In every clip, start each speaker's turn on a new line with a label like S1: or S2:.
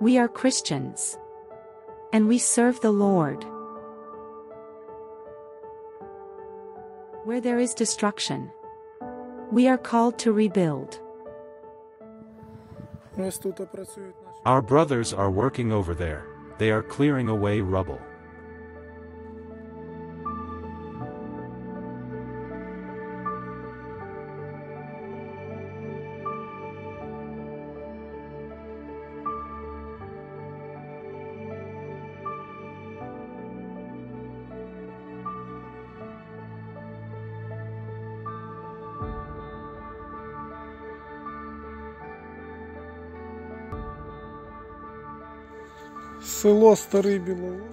S1: We are Christians. And we serve the Lord. Where there is destruction, we are called to rebuild.
S2: Our brothers are working over there. They are clearing away rubble.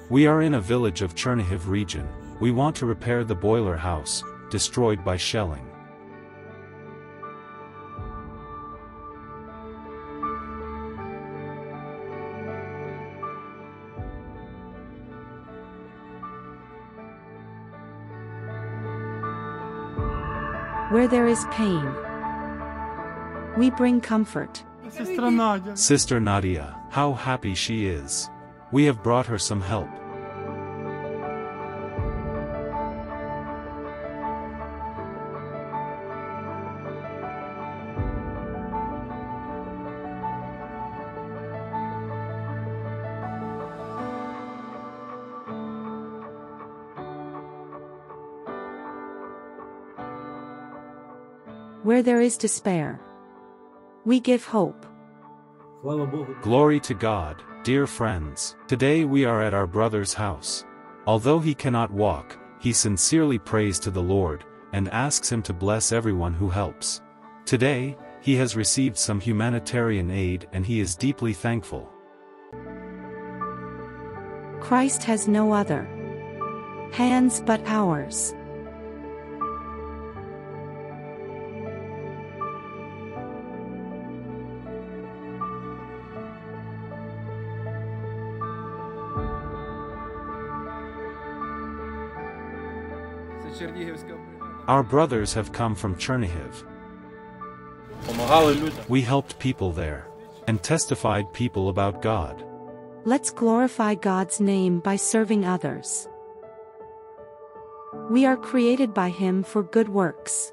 S2: We are in a village of Chernihiv region. We want to repair the boiler house, destroyed by shelling.
S1: Where there is pain, we bring comfort.
S2: Sister Nadia, how happy she is. We have brought her some help.
S1: Where there is despair, we give hope.
S2: Glory to God, dear friends. Today we are at our brother's house. Although he cannot walk, he sincerely prays to the Lord, and asks him to bless everyone who helps. Today, he has received some humanitarian aid and he is deeply thankful.
S1: Christ has no other hands but ours.
S2: Our brothers have come from Chernihiv. We helped people there, and testified people about God.
S1: Let's glorify God's name by serving others. We are created by Him for good works.